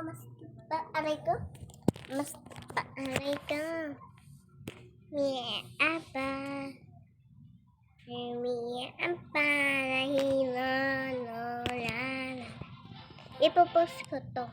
mas aray ko. Mas aray ko. Mia apa. Mia apa. Nahilo. Lolala. Ipopost ko to.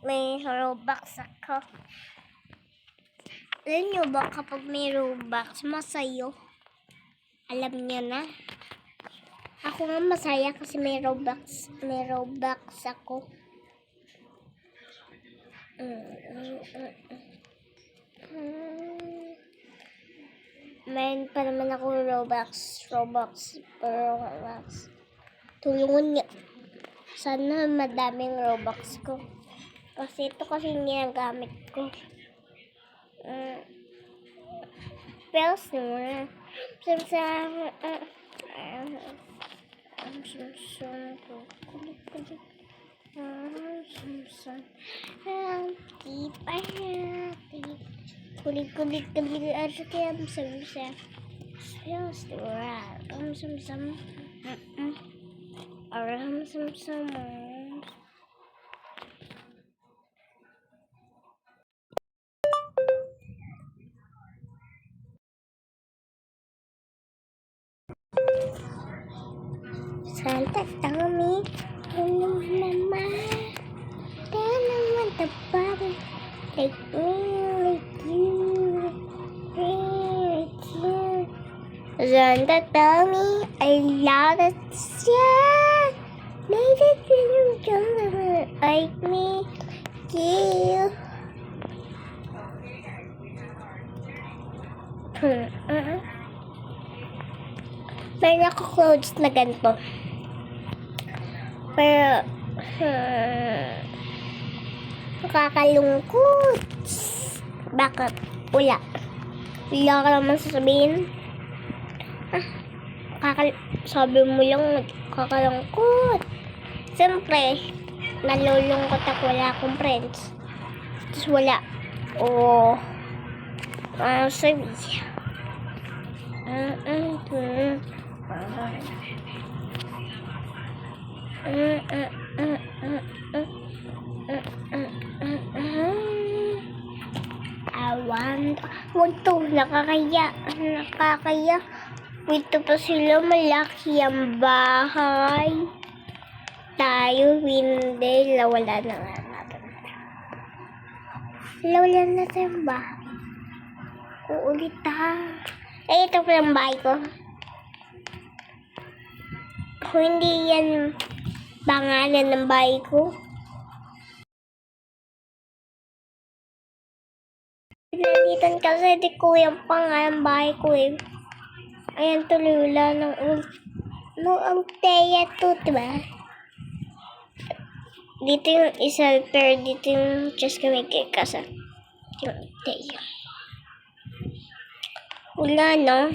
May Robux ako. Alam nyo ba kapag may Robux, masayo? Alam nyo na? Ako nga masaya kasi may Robux ako. Mayroon pa naman ako Robux. Tulungan niya. Sana madaming Robux ko. Kasi ito kasi ginagamit ko. Pero muna. Kulit aja kayak bisa. Orang sama. Santa Tommy, hello mama. Hello the body, like me, like you. Santa Tommy, I love it. Yeah, made it like me, you. Meron ako clothes na ganito. Pero, nakakalungkot. Bakit? Wala ka naman sasabihin. Sabi mo lang, nakakalungkot. Siyempre, nalulungkot ako, wala akong friends. Tapos wala. Sabi. Huwag to, nakakaya. Ito pa sila, malaki ang bahay. Tayo, hindi, wala na nga natin. Wala na tayong bahay. Uulit ha. Ito pa yung bahay ko. Kung hindi yan pangalan ng bahay ko. Pinalitan kasi di ko yung pangalan ng bahay ko eh. Ayan tuloy, wala ng mo ang Teya to, diba? Dito yung isa, pero dito yung just kami kay Kasa. Yung Teya. Wala, no?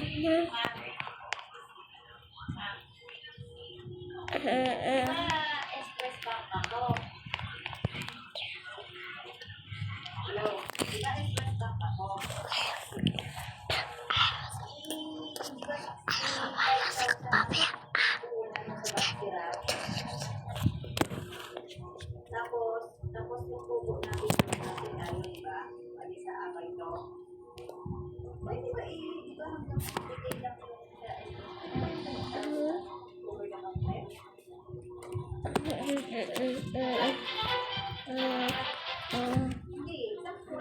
Tapos yung tubo natin natin ano, di ba? Pati sa abay to. Pwede ba di ba hanggang bigay lang yung over the mountain? Hindi, sakto.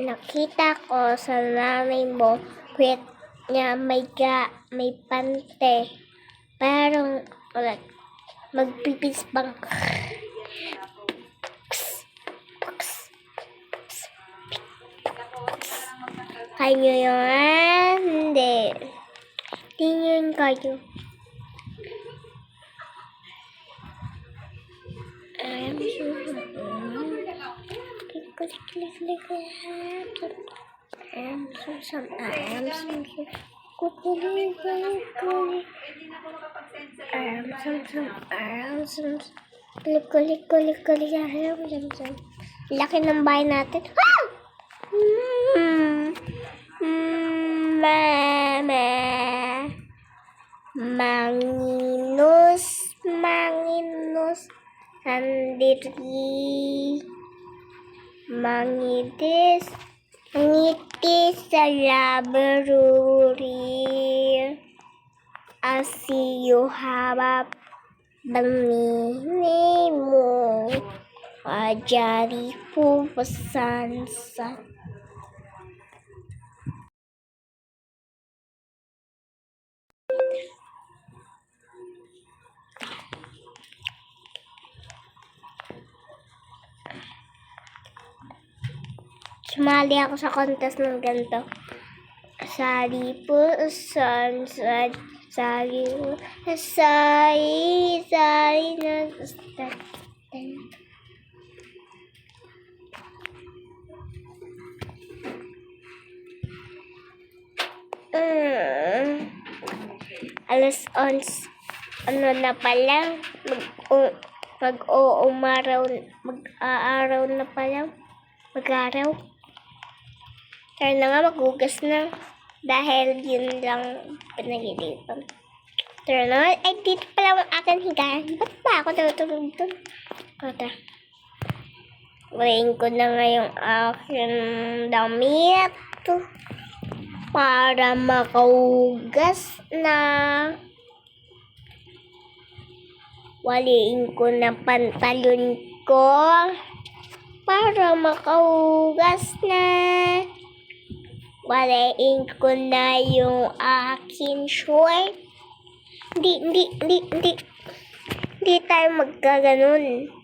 Nakita ko sa nanay mo, kwet niya may pante. Parang, magpipis bang. Kaya nyo yun? Hindi. Tingin kayo. Laki ng bahay natin. Ah! Mama. Manginos. Sandiri. Mangitis sa laboratory. Asiyo habap bangini mo. Ajari po pasansa. Sumali ako sa contest ng ganito. Sari po, sari na alas 11 ano na pala mag-aaraw na pala mag-araw. Tara na nga, maghugas na. Dahil yun lang pinag-ilipan. Tara na nga. Ay, dito pala ang aking higaan. Ba't ba ako natutulog doon? Tara. Wain ko na nga yung aking damit. Para makahugas na. Waliin ko na pantalon ko. Para makahugas na. Walain ko na yung akin short. Hindi tayo magkaganon.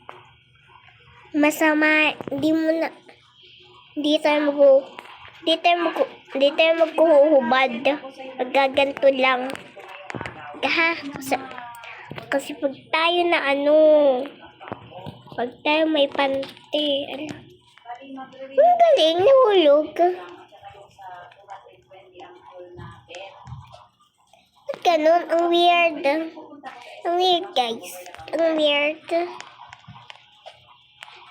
Masama, hindi tayo maghuhubad. Magkaganto lang. Kasi pag tayo na pag tayo may pante, ang galing, nahulog. Ba't ganun? Ang weird. Ang weird, guys. Ang weird.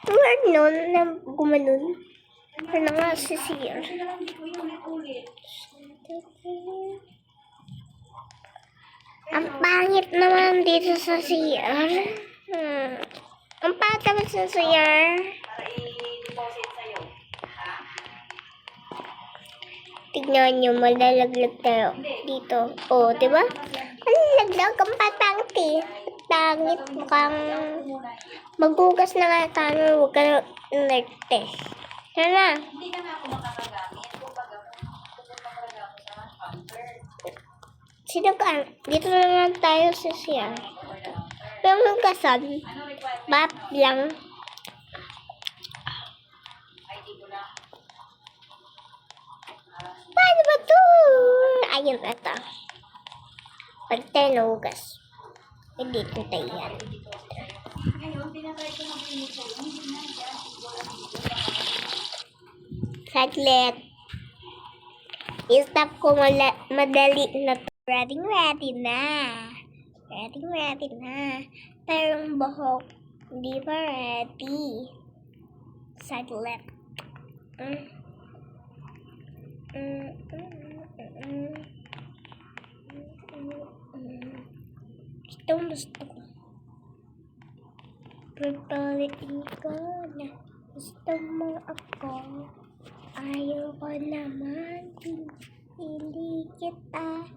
Ang weird nun na gumanon. Ano nga si CR? Ang pangit naman dito sa CR. Ang pangit naman sa CR. Para i-deposit sa'yo. Tignan nyo, malalaglag tayo dito. O, diba? Malalaglag ang patangti. Tangit, mukhang maghugas na nga tayo. Huwag ka na nerte. Tara. Hindi na nga ako makakagamit. Kumbaga, pupunta talaga ako sa counter. Sino ka? Dito na naman tayo sa siya. Pero hugasan, Ano requirement? bap lang. ID ko lang. Paano ba hintayin ito. Pag tinugas, hindi hintayin. Ngayon, tinatry ko na pinito. Hindi na yan. Saglit. I-stop ko madali na to. Ready na. Ready na. Pero yung buhok, hindi pa ready. Saglit. Gusto ko. Pagpalitin ko na gusto mo ako. Ayaw ko naman. Hindi kita.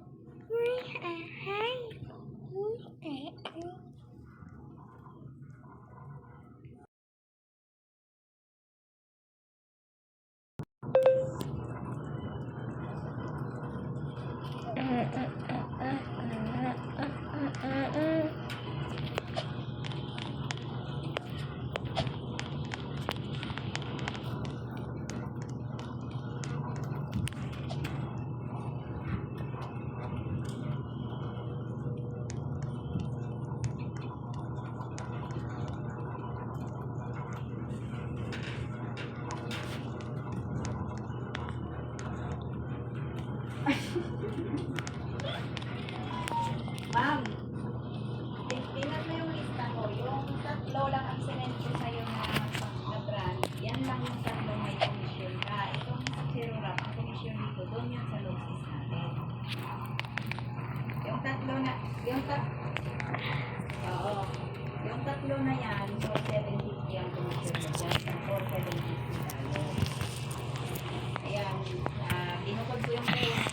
Ma'am, tingnan mo yung lista ko. Yung tatlo lang ang sinend ko sa'yo na brand. Yan lang yung tatlo may commission ka. Itong zero wrap, ang commission dito, doon yun sa losses natin. Yung tatlo na, oo. Yung tatlo na yan, 4,750 ang commission mo dyan. 4,750 tayo. Ayan, binukod ko yung case.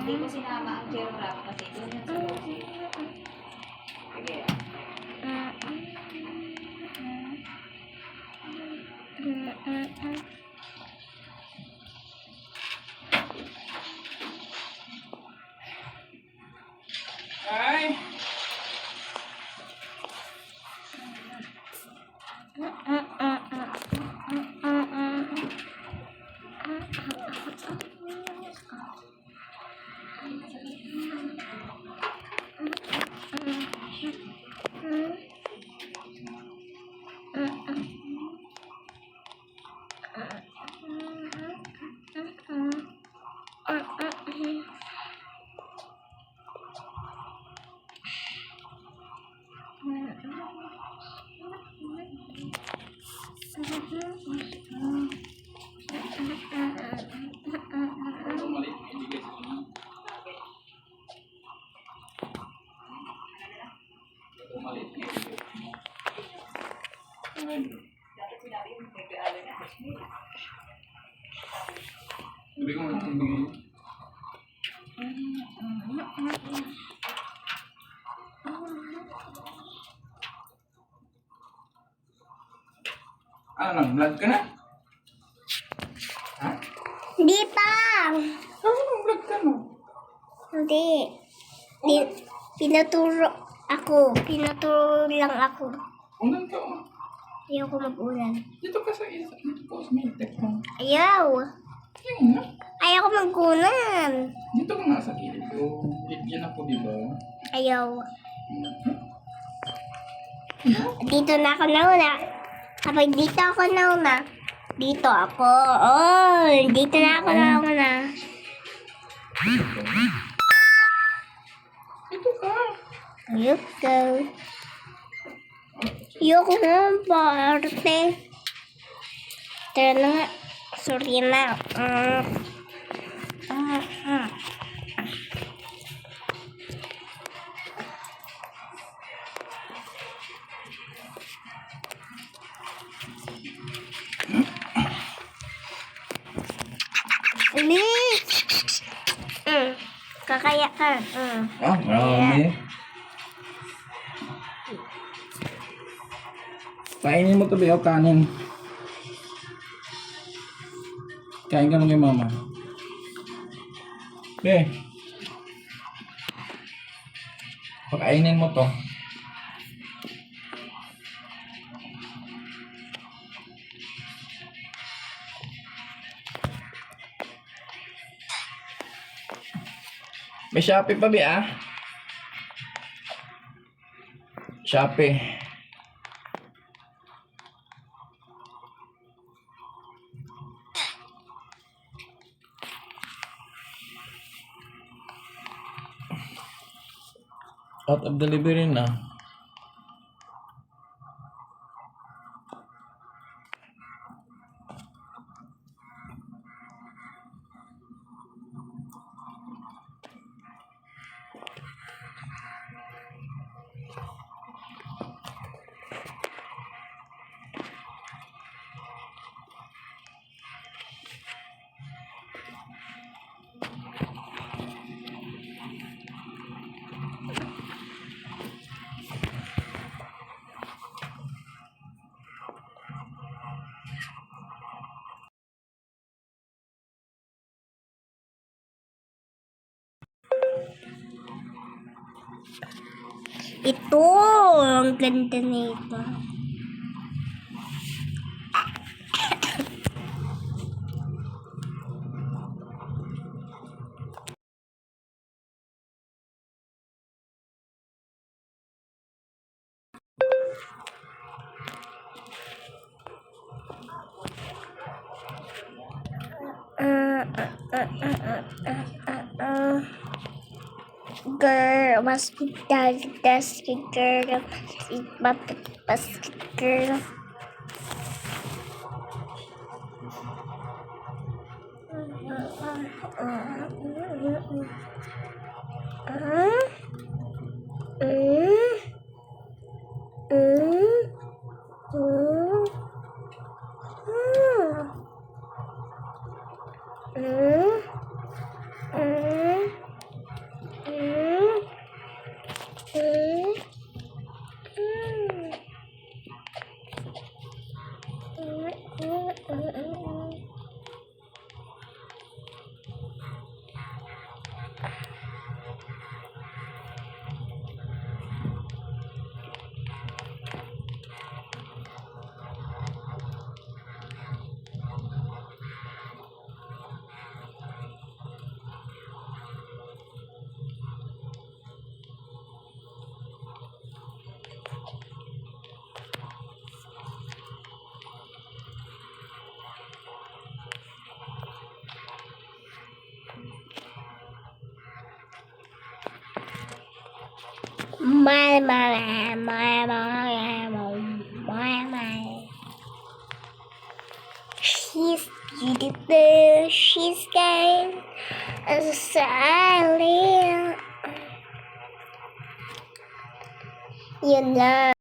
Hindi ko sinama ang zero wrap kasi doon yan sa losses. Sige. Ay! Dapat sinabi yung nag-aaral na. Sabi ko nga bigay. Ano lang, vlog ka na? Ha? Hindi pa. Ano lang, vlog ka no? Hindi. Pinaturo ako. Pinaturo lang ako. Ulan ka oh. Ayaw ko mag-ulan. Dito ka sa isa. Dito ka sa may tech mo. Ayaw. Ayun na. Ayaw ko mag-ulan. Dito ka nga sa gilid ko. Yan ako, di ba? Ayaw. Dito na ako nauna. Kapag dito ako nauna, dito ako. Oh, dito na ako nauna. Dito ka. Ayoko. Ayoko nga, parte. Tara na nga. Sorry na. Kakaya ka. Marami. Kainin mo ito, Beo, kanin. Kain ka lang kay mama. Be. Pakainin mo to. May Shopee pa, Bi, ah. Shopee. Out of delivery na. Ito, ang ganda nito. Girl, basket girl, basket girl. My. She's beautiful. She's kind and silent. Yun lang.